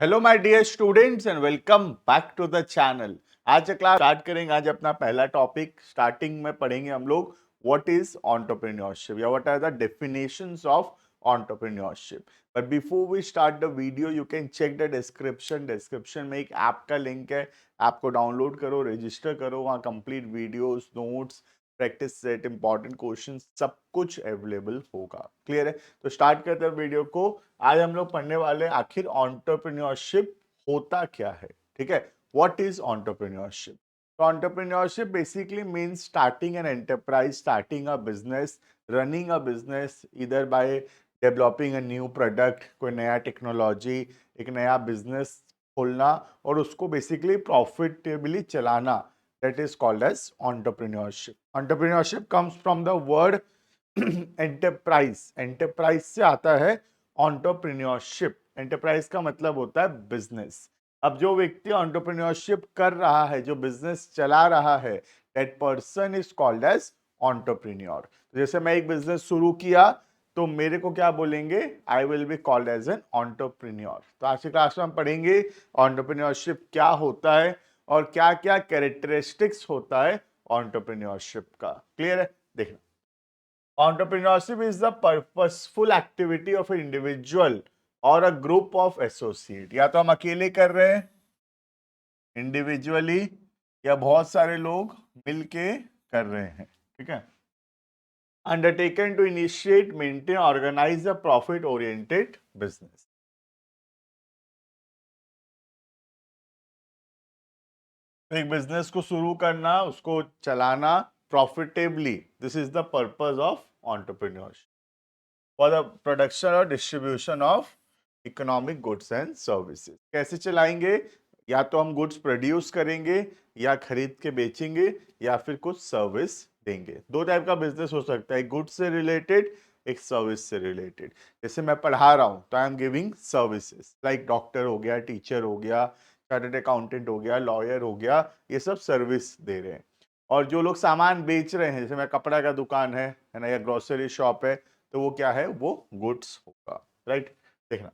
Hello my dear students and welcome back to the channel. आज class start करेंगे। आज अपना पहला टॉपिक स्टार्टिंग में पढ़ेंगे हम लोग व्हाट इज एंटरप्रेन्योरशिप या what are the definitions of entrepreneurship. But before we start the video you can check the description में एक ऐप का लिंक है। ऐप को डाउनलोड करो, रजिस्टर करो, वहाँ complete videos, notes, practice set, important question सब कुछ अवेलेबल होगा। क्लियर है? तो स्टार्ट करते हैं वीडियो को। आज हम लोग पढ़ने वाले आखिर एंटरप्रेन्योरशिप होता क्या है। ठीक है, व्हाट इज एंटरप्रेन्योरशिप? तो entrepreneurship basically means starting an enterprise, starting a business, running a business either by developing a new product, कोई नया टेक्नोलॉजी, एक नया बिजनेस खोलना और उसको बेसिकली प्रॉफिटेबली चलाना। That is called as entrepreneurship. Entrepreneurship comes from the word enterprise. Enterprise से आता है एंटरप्रेन्योरशिप। एंटरप्राइज का मतलब होता है बिजनेस। अब जो व्यक्ति एंटरप्रेन्योरशिप कर रहा है, जो बिजनेस चला रहा है, that person is called as entrepreneur. जैसे मैं एक बिजनेस शुरू किया तो मेरे को क्या बोलेंगे? I will be called as an entrepreneur. तो आज की क्लास में हम पढ़ेंगे एंटरप्रेन्योरशिप क्या होता है और क्या क्या कैरेक्टरिस्टिक्स होता है एंटरप्रेन्योरशिप का। क्लियर है? देखना, entrepreneurship is the purposeful activity of an individual or a group of associate। या तो हम अकेले कर रहे हैं इंडिविजुअली या बहुत सारे लोग मिलके कर रहे हैं। ठीक है, undertaken to initiate, maintain, organize a profit oriented business. एक बिजनेस को शुरू करना, उसको चलाना profitably, this is the purpose of entrepreneurship for the production और distribution of economic goods and services. कैसे चलाएंगे? या तो हम गुड्स प्रोड्यूस करेंगे या खरीद के बेचेंगे या फिर कुछ सर्विस देंगे। दो टाइप का बिजनेस हो सकता है, एक गुड्स से रिलेटेड, एक सर्विस से रिलेटेड। जैसे मैं पढ़ा रहा हूँ तो I am giving services, like doctor हो गया, टीचर हो गया, चार्टर्ड अकाउंटेंट हो गया, लॉयर हो गया, ये सब सर्विस दे रहे हैं। और जो लोग सामान बेच रहे हैं, जैसे मैं कपड़ा का दुकान है ना, या ग्रोसरी शॉप है, तो वो क्या है? वो गुड्स होगा। राइट? देखना,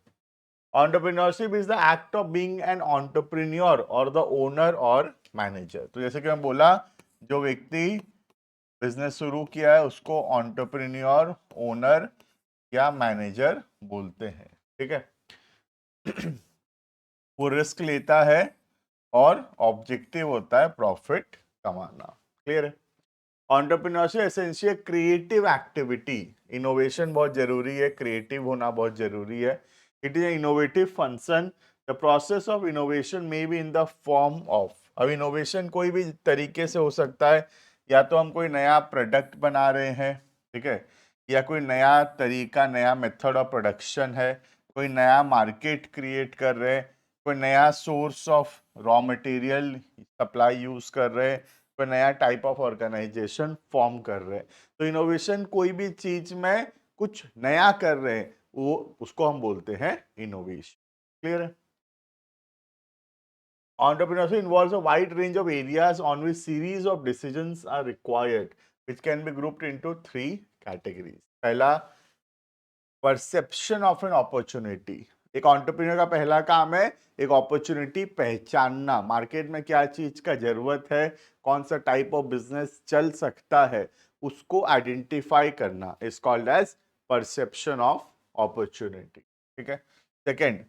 entrepreneurship is the act of being an entrepreneur और द ओनर और मैनेजर। तो जैसे कि मैं बोला, जो व्यक्ति बिजनेस शुरू किया है उसको एंटरप्रेन्योर, ओनर या मैनेजर बोलते हैं। ठीक है, वो रिस्क लेता है और ऑब्जेक्टिव होता है प्रॉफिट कमाना। क्लियर है? Entrepreneurship essential creative activity. Innovation बहुत जरूरी है, क्रिएटिव होना बहुत जरूरी है। It is innovative function. The process of innovation may be in the form of, अब इनोवेशन कोई भी तरीके से हो सकता है। या तो हम कोई नया प्रोडक्ट बना रहे हैं, ठीक है, या कोई नया तरीका, नया मेथड ऑफ प्रोडक्शन है, कोई नया मार्केट क्रिएट कर रहे हैं, कोई नया source of raw material supply use कर रहे हैं, कोई नया टाइप ऑफ ऑर्गेनाइजेशन फॉर्म कर रहे हैं। तो इनोवेशन कोई भी चीज में कुछ नया कर रहे हैं, वो उसको हम बोलते हैं इनोवेशन। क्लियर है? Entrepreneurship involves a wide range of areas on which series of decisions are required, which can be grouped into three categories. पहला, परसेप्शन ऑफ एन अपॉर्चुनिटी। एक एंटरप्रेन्योर का पहला काम है एक अपॉर्चुनिटी पहचानना, मार्केट में क्या चीज का जरूरत है, कौन सा टाइप ऑफ बिजनेस चल सकता है, उसको आइडेंटिफाई करना is called as perception of opportunity. ठीक है। Second,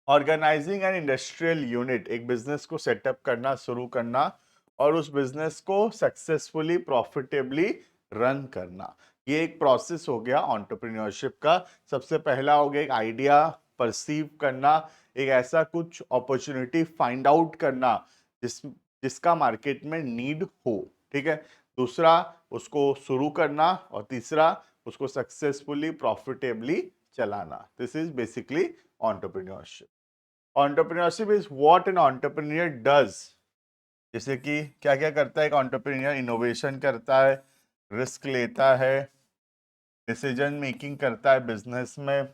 organising an industrial unit. एक बिजनेस को सेटअप करना, शुरू करना और उस बिजनेस को सक्सेसफुली, प्रॉफिटेबली रन करना। ये एक प्रोसेस हो गया एंटरप्रेन्योरशिप का। सबसे पहला हो गया एक आइडिया परसीव करना, एक ऐसा कुछ अपॉर्चुनिटी फाइंड आउट करना जिसका मार्केट में नीड हो। ठीक है। दूसरा, उसको शुरू करना और तीसरा, उसको सक्सेसफुली, प्रॉफिटेबली चलाना। This is basically entrepreneurship. Entrepreneurship is what an entrepreneur does. जैसे कि क्या क्या करता है एक एंटरप्रेन्योर? इनोवेशन करता है, रिस्क लेता है, डिसीजन मेकिंग करता है बिजनेस में,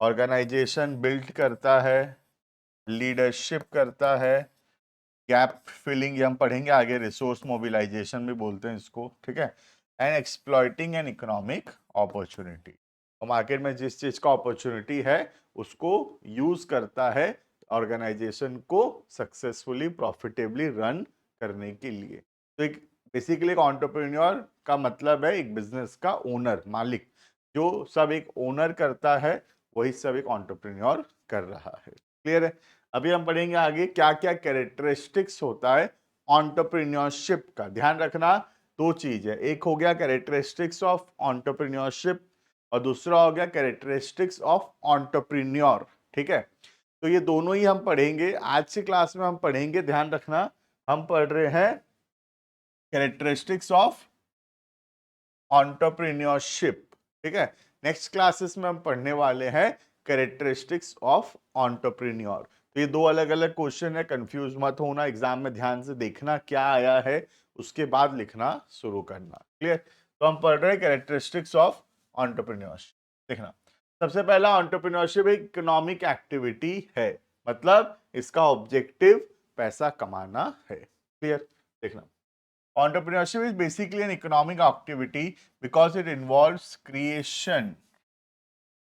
ऑर्गेनाइजेशन बिल्ड करता है, लीडरशिप करता है, गैप फिलिंग, ये हम पढ़ेंगे आगे, रिसोर्स मोबिलाइजेशन भी बोलते हैं इसको। ठीक है, and exploiting an economic opportunity. और मार्केट में जिस चीज का अपॉर्चुनिटी है उसको यूज करता है ऑर्गेनाइजेशन को सक्सेसफुली प्रॉफिटेबली रन करने के लिए। तो एक बेसिकली एक एंटरप्रेन्योर का मतलब है एक बिजनेस का ओनर, मालिक। जो सब एक ओनर करता है वही सब एक एंटरप्रेन्योर कर रहा है। क्लियर है? अभी हम पढ़ेंगे आगे क्या क्या कैरेक्टरिस्टिक्स होता है एंटरप्रेन्योरशिप का। ध्यान रखना दो चीज है, एक हो गया कैरेक्टरिस्टिक्स ऑफ एंटरप्रेन्योरशिप और दूसरा हो गया कैरेक्टरिस्टिक्स ऑफ एंटरप्रेन्योर। ठीक है, तो ये दोनों ही हम पढ़ेंगे आज की क्लास में। हम पढ़ेंगे, ध्यान रखना, हम पढ़ रहे हैं कैरेक्टरिस्टिक्स ऑफ एंटरप्रेन्योरशिप। ठीक है, नेक्स्ट क्लासेस में हम पढ़ने वाले हैं कैरेक्टरिस्टिक्स ऑफ एंटरप्रेन्योर। तो ये दो अलग अलग क्वेश्चन है, कंफ्यूज मत होना, एग्जाम में ध्यान से देखना क्या आया है उसके बाद लिखना शुरू करना। क्लियर? तो हम पढ़ रहे हैं कैरेक्टरिस्टिक्स ऑफ एंटरप्रेन्योरशिप। देखना, सबसे पहला एंटरप्रेन्योरशिप एक इकोनॉमिक एक्टिविटी है, मतलब इसका ऑब्जेक्टिव पैसा कमाना है। क्लियर? देखना, entrepreneurship is basically an economic activity because it involves creation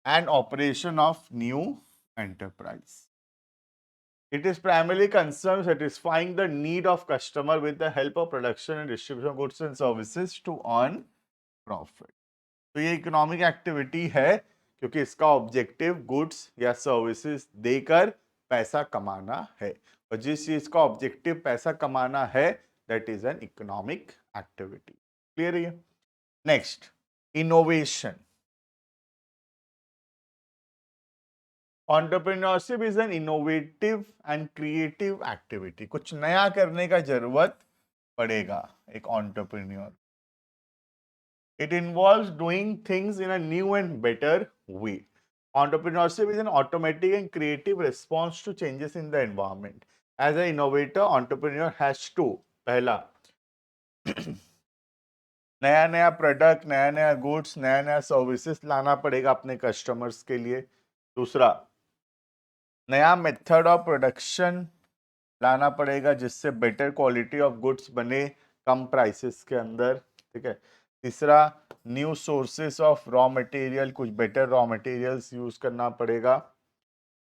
and operation of new enterprise. It is primarily concerned satisfying the need of customer with the help of production and distribution of goods and services to earn profit. तो ये economic activity है क्योंकि इसका objective goods या services देकर पैसा कमाना है, और जिस चीज का ऑब्जेक्टिव पैसा कमाना है that is an economic activity. Clear है? Next, innovation. Entrepreneurship is an innovative and creative activity. कुछ नया करने का जरूरत पड़ेगा एक entrepreneur. It involves doing things in a new and better way. Entrepreneurship is an automatic and creative response to changes in the environment. As an innovator, entrepreneur has to पहला नया नया प्रोडक्ट, नया नया गुड्स, नया नया services लाना पड़ेगा अपने कस्टमर्स के लिए। दूसरा, नया मेथड ऑफ प्रोडक्शन लाना पड़ेगा जिससे बेटर क्वालिटी ऑफ गुड्स बने कम प्राइसेस के अंदर। ठीक है। तीसरा, new sources of raw material, कुछ बेटर रॉ मटेरियल्स यूज करना पड़ेगा।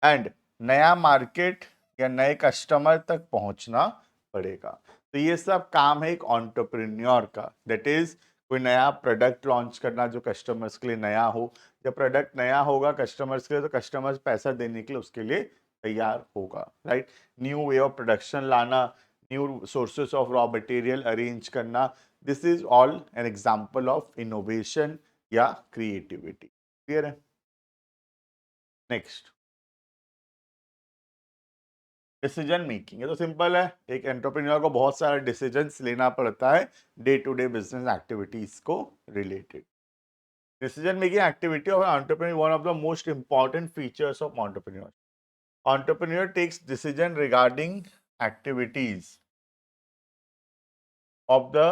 एंड नया मार्केट या नए कस्टमर तक पहुंचना पड़ेगा। तो ये सब काम है एक एंटरप्रेन्योर का। दैट इज कोई नया प्रोडक्ट लॉन्च करना जो कस्टमर्स के लिए नया हो। जब प्रोडक्ट नया होगा कस्टमर्स के लिए तो कस्टमर्स पैसा देने के लिए उसके लिए तैयार होगा, right. New way of production लाना, new sources of raw material arrange करना, this is all an example of innovation या क्रिएटिविटी। क्लियर है? Next, decision making. ये तो सिंपल है, एक एंटरप्रेन्योर को बहुत सारे डिसीजंस लेना पड़ता है day to day business activities को related. Decision making activity of entrepreneur one of the most important features of entrepreneur. Entrepreneur takes decision regarding activities of the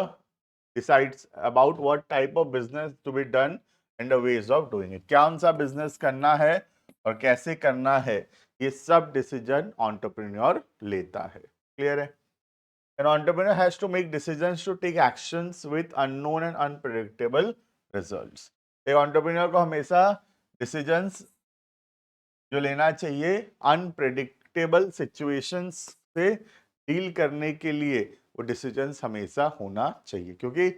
decides about what type of business to be done and the ways of doing it। कौन सा business करना है और कैसे करना है, ये सब डिसीजन एंटरप्रेन्योर लेता है। क्लियर है? An entrepreneur has to make decisions to take actions with unknown and unpredictable results। एक एंटरप्रेन्योर को हमेशा डिसीजंस जो लेना चाहिए अनप्रेडिक्टेबल सिचुएशंस से डील करने के लिए, वो डिसीजंस हमेशा होना चाहिए, क्योंकि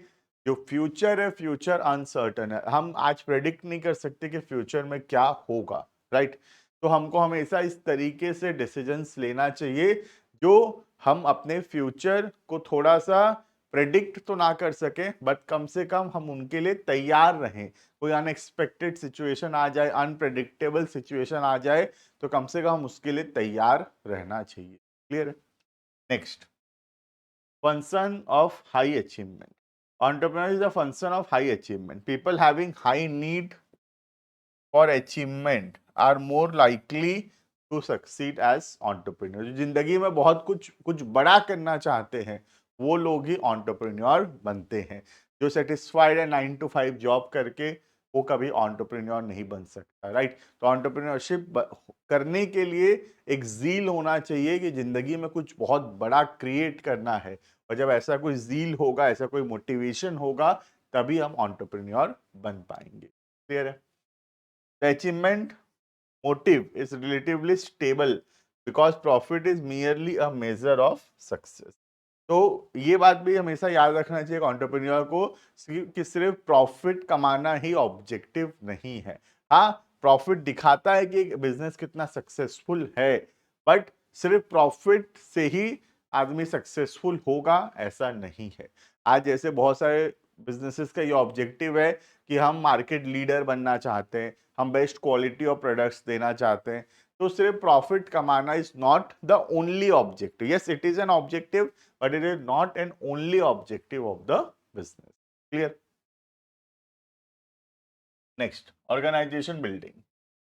जो फ्यूचर है फ्यूचर अनसर्टन है। हम आज प्रेडिक्ट नहीं कर सकते कि फ्यूचर में क्या होगा, राइट। तो हमको हमेशा इस तरीके से डिसीजंस लेना चाहिए जो हम अपने फ्यूचर को थोड़ा सा प्रेडिक्ट तो ना कर सके बट कम से कम हम उनके लिए तैयार रहें। कोई अनएक्सपेक्टेड सिचुएशन आ जाए, अनप्रेडिक्टेबल सिचुएशन आ जाए, तो कम से कम हम उसके लिए तैयार रहना चाहिए। Clear? Next, function of high achievement. Entrepreneur is a function of high achievement. People having high need for achievement are more likely to succeed as entrepreneur. जो जिंदगी में बहुत कुछ बड़ा करना चाहते हैं वो लोग ही एंटरप्रेन्योर बनते हैं। जो सेटिस्फाइड है 9 to 5 जॉब करके वो कभी एंटरप्रेन्योर नहीं बन सकता, राइट। तो एंटरप्रेन्योरशिप करने के लिए एक जील होना चाहिए कि जिंदगी में कुछ बहुत बड़ा क्रिएट करना है, और जब ऐसा कोई जील होगा, ऐसा कोई मोटिवेशन होगा, तभी हम एंटरप्रेन्योर बन पाएंगे। क्लियर है? The achievement motive is relatively stable because profit is merely a measure of success. तो ये बात भी हमेशा याद रखना चाहिए एंटरप्रेन्योर को कि सिर्फ प्रॉफिट कमाना ही ऑब्जेक्टिव नहीं है। हाँ, प्रॉफिट दिखाता है कि बिजनेस कितना सक्सेसफुल है, बट सिर्फ प्रॉफिट से ही आदमी सक्सेसफुल होगा ऐसा नहीं है। आज जैसे बहुत सारे बिजनेसेस का ये ऑब्जेक्टिव है कि हम मार्केट लीडर बनना चाहते हैं, हम बेस्ट क्वालिटी ऑफ प्रोडक्ट्स देना चाहते हैं, तो सिर्फ प्रॉफिट कमाना is not the only objective. Yes, it is an objective, but it is not an only objective of the business. Clear? Next, organization building.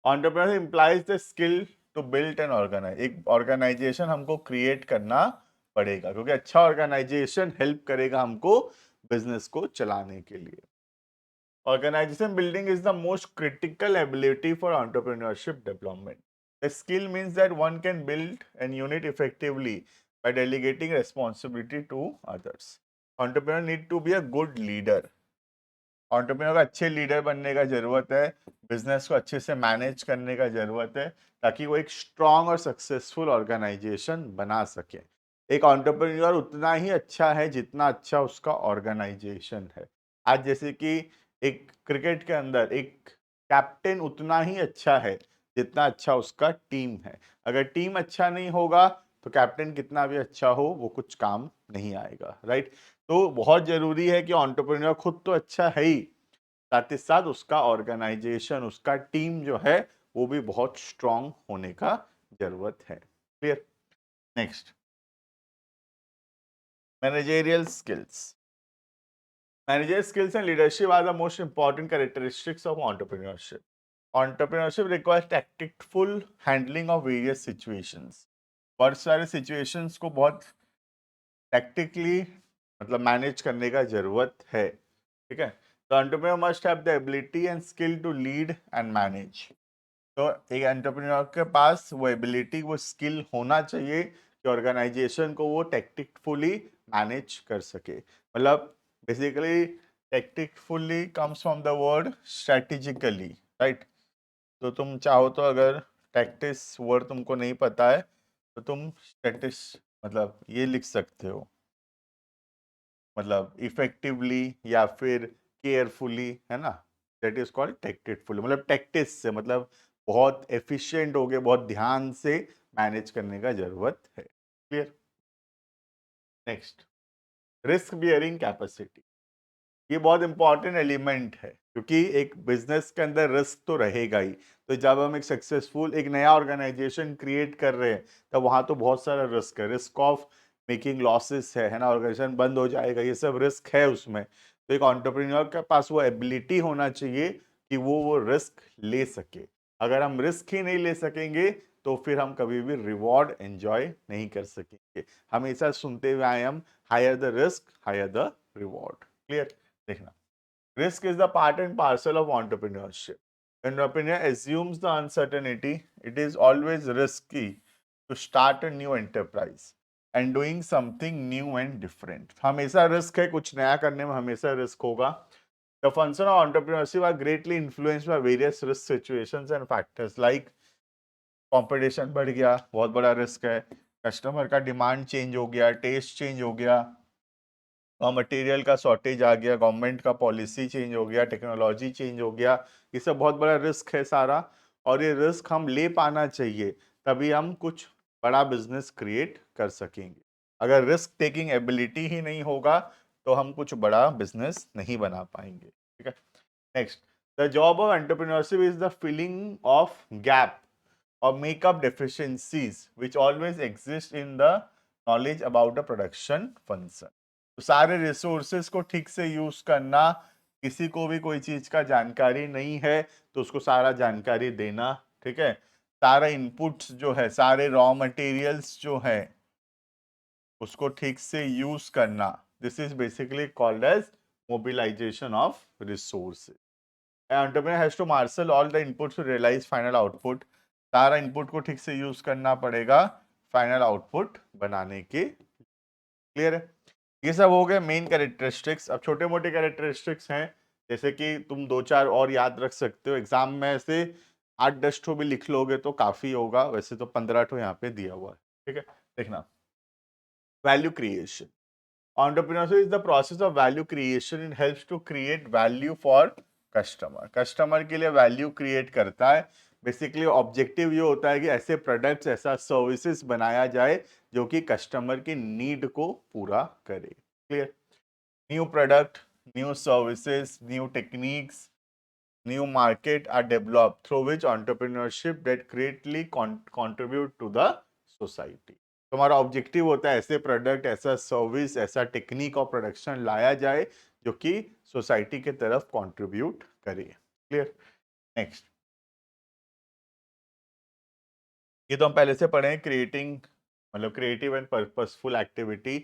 Entrepreneur implies the skill to build and organize. एक organisation हमको create करना पड़ेगा, क्योंकि अच्छा organisation help करेगा हमको business को चलाने के लिए। Organization building is the most critical ability for entrepreneurship development. The skill means that one can build an unit effectively by delegating responsibility to others. Entrepreneur need to be a good leader. Entrepreneur को अच्छे leader बनने का जरूरत है, business को अच्छे से manage करने का जरूरत है, ताकि वो एक स्ट्रांग और सक्सेसफुल ऑर्गेनाइजेशन बना सके। एक एंटरप्रेन्योर उतना ही अच्छा है जितना अच्छा उसका ऑर्गेनाइजेशन है। आज जैसे कि एक क्रिकेट के अंदर एक कैप्टन उतना ही अच्छा है जितना अच्छा उसका टीम है। अगर टीम अच्छा नहीं होगा तो कैप्टन कितना भी अच्छा हो वो कुछ काम नहीं आएगा, राइट। तो बहुत जरूरी है कि एंटरप्रेन्योर खुद तो अच्छा है ही, साथ ही साथ उसका ऑर्गेनाइजेशन, उसका टीम जो है वो भी बहुत स्ट्रांग होने का जरूरत है। Clear? Next, managerial skills. Managerial skills and leadership are the most important characteristics of entrepreneurship. Entrepreneurship requires tactful handling of various situations. बहुत सारे situations को बहुत tactically मतलब मैनेज करने का जरूरत है, ठीक है। तो entrepreneur must have the ability and skill to lead and manage. तो एक एंटरप्रेन्योर के पास वो एबिलिटी, वो स्किल होना चाहिए कि ऑर्गेनाइजेशन को वो टेक्टिकफुली मैनेज कर सके। मतलब basically tactfully comes from the word strategically, right. तो तुम चाहो तो अगर टैक्टिस वर्ड तुमको नहीं पता है तो तुम स्टैटिस मतलब ये लिख सकते हो, मतलब इफेक्टिवली या फिर केयरफुली, है ना। दैट इज कॉल्ड टेक्टिकफुली, मतलब टेक्टिस से मतलब बहुत एफिशिएंट हो गए, बहुत ध्यान से मैनेज करने का जरूरत है। Clear? Next, risk bearing capacity. ये बहुत इंपॉर्टेंट एलिमेंट है, क्योंकि एक बिजनेस के अंदर रिस्क तो रहेगा ही। तो जब हम एक सक्सेसफुल एक नया ऑर्गेनाइजेशन क्रिएट कर रहे हैं तब वहां तो बहुत सारा रिस्क है, रिस्क ऑफ मेकिंग लॉसेस है ना, ऑर्गेनाइजेशन बंद हो जाएगा, ये सब रिस्क है उसमें। तो एक एंटरप्रेन्योर के पास वो एबिलिटी होना चाहिए कि वो रिस्क ले सके। अगर हम रिस्क ही नहीं ले सकेंगे तो फिर हम कभी भी रिवॉर्ड एंजॉय नहीं कर सकेंगे। हमेशा सुनते हुए आए हम, higher the risk higher the reward. Clear? देखना, risk is the part and parcel of entrepreneurship. When entrepreneur assumes the uncertainty, it is always risky to start a new enterprise and doing something new and different. हमेशा risk है, कुछ नया करने में हमेशा risk होगा। The function of entrepreneurship are greatly influenced by various risk situations and factors like competition बढ़ गया, बहुत बड़ा रिस्क है। कस्टमर का डिमांड चेंज हो गया, टेस्ट चेंज हो गया, मटेरियल का शॉर्टेज आ गया, गवर्नमेंट का पॉलिसी चेंज हो गया, टेक्नोलॉजी चेंज हो गया। ये सब बहुत बड़ा रिस्क है सारा, और ये रिस्क हम ले पाना चाहिए, तभी हम कुछ बड़ा बिजनेस क्रिएट कर सकेंगे। अगर रिस्क टेकिंग एबिलिटी ही नहीं होगा तो हम कुछ बड़ा बिजनेस नहीं बना पाएंगे, ठीक है। Next, the job of entrepreneurship is the filling of gap or make up deficiencies which always exist in the knowledge about the production function. तो सारे रिसोर्सेज को ठीक से यूज करना, किसी को भी कोई चीज का जानकारी नहीं है तो उसको सारा जानकारी देना, ठीक है। सारा इनपुट्स जो है, सारे रॉ मटेरियल्स जो है उसको ठीक से यूज करना, this is basically called as mobilisation of resources. Entrepreneur has to marshal all the inputs to realise final output. सारा इनपुट को ठीक से यूज करना पड़ेगा फाइनल आउटपुट बनाने के। क्लियर है? ये सब हो गए मेन कैरेक्टरिस्टिक्स। अब छोटे मोटे कैरेक्टरिस्टिक्स हैं, जैसे कि तुम 2-4 और याद रख सकते हो, एग्जाम में ऐसे 8-10 ठो भी लिख लोगे तो काफी होगा, वैसे तो 15 ठो यहाँ पे दिया हुआ है, ठीक है। देखना, value creation, entrepreneurship is the process of value creation. It helps to create value for customer के लिए वैल्यू क्रिएट करता है। बेसिकली ऑब्जेक्टिव ये होता है कि ऐसे प्रोडक्ट्स, ऐसा सर्विसेज बनाया जाए जो कि कस्टमर की नीड को पूरा करे। Clear? New product, new services, new techniques, new market are developed through which entrepreneurship that greatly contribute to the society. तुम्हारा ऑब्जेक्टिव होता है ऐसे प्रोडक्ट, ऐसा सर्विस, ऐसा टेक्निक और प्रोडक्शन लाया जाए जो कि सोसाइटी के तरफ कंट्रीब्यूट करे। क्लियर? नेक्स्ट, ये तो हम पहले से पढ़े हैं, क्रिएटिंग मतलब creative and purposeful activity.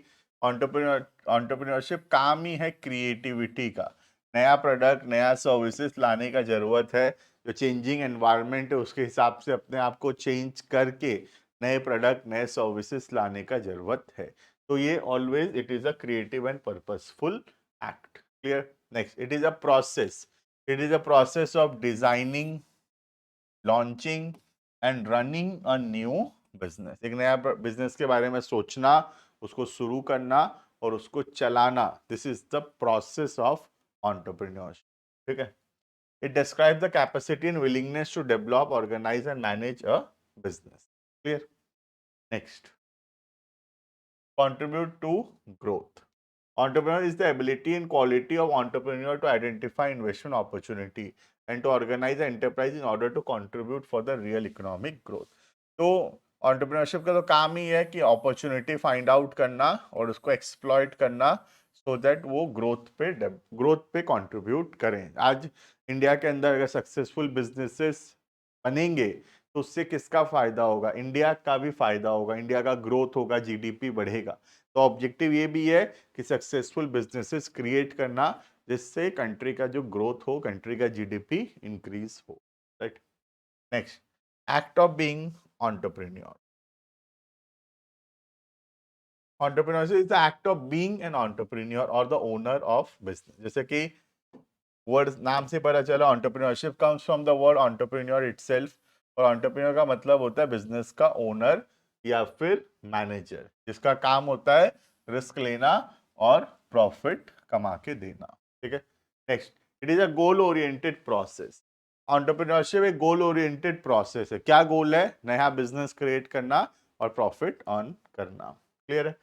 Entrepreneurship काम ही है क्रिएटिविटी का, नया प्रोडक्ट, नया सर्विसेज लाने का जरूरत है, जो चेंजिंग एनवायरनमेंट है उसके हिसाब से अपने आप को चेंज करके नए प्रोडक्ट, नए सर्विसेज लाने का जरूरत है। तो ये always it is a creative and purposeful act. Clear? Next, it is a process, it is a process of designing, launching and running a new business. एक नया बिजनेस के बारे में सोचना, उसको शुरू करना और उसको चलाना, this is the process of entrepreneurship. ठीक है? It describe the capacity and willingness to develop, organise and manage a business. Clear? Next, contribute to growth. Entrepreneur is the ability and quality of entrepreneur to identify investment opportunity and to organize an enterprise in order to contribute for the real economic growth. तो entrepreneurship का तो काम ही है कि opportunity find out करना और उसको exploit करना सो दैट वो ग्रोथ पे कंट्रीब्यूट करें। आज इंडिया के अंदर अगर सक्सेसफुल बिजनेसेस बनेंगे तो उससे किसका फायदा होगा? इंडिया का भी फायदा होगा, इंडिया का ग्रोथ होगा, जीडीपी बढ़ेगा। तो ऑब्जेक्टिव ये भी है कि सक्सेसफुल बिजनेसेस क्रिएट करना जिससे कंट्री का जो ग्रोथ हो, कंट्री का जीडीपी इंक्रीज हो। Right? Next, act of being entrepreneur. Entrepreneurship is the act of being an entrepreneur और द ओनर ऑफ बिजनेस। जैसे कि वर्ड नाम से पता चला, entrepreneurship comes from the word entrepreneur itself, और एंटरप्रेन्योर का मतलब होता है बिजनेस का ओनर या फिर मैनेजर, जिसका काम होता है रिस्क लेना और प्रॉफिट कमा के देना। ठीक है? Next, it is a goal oriented process. Entrepreneurship एक गोल ओरिएंटेड प्रोसेस है। क्या गोल है? नया बिजनेस क्रिएट करना और प्रॉफिट अर्न करना। क्लियर है?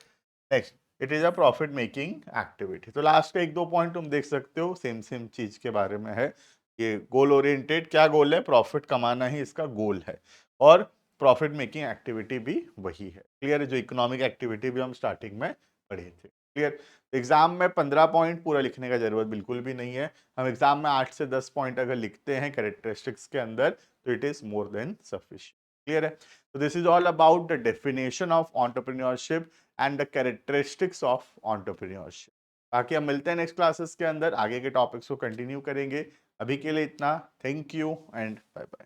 Next, it is a profit making activity. तो लास्ट का एक दो पॉइंट तुम देख सकते हो, सेम सेम चीज के बारे में है। ये गोल ओरिएंटेड, क्या गोल है? प्रॉफिट कमाना ही इसका गोल है, और प्रॉफिट मेकिंग एक्टिविटी भी वही है। क्लियर है? जो इकोनॉमिक एक्टिविटी भी हम स्टार्टिंग में पढ़े थे। क्लियर? एग्जाम में 15 पॉइंट पूरा लिखने का जरूरत बिल्कुल भी नहीं है। हम एग्जाम में 8 से 10 पॉइंट अगर लिखते हैं कैरेक्टरिस्टिक्स के अंदर तो it is more than sufficient. Clear है? तो this is all about the definition of entrepreneurship and the characteristics of entrepreneurship. बाकी हम मिलते हैं नेक्स्ट क्लासेस के अंदर, आगे के टॉपिक्स को कंटिन्यू करेंगे। अभी के लिए इतना, thank you and bye bye.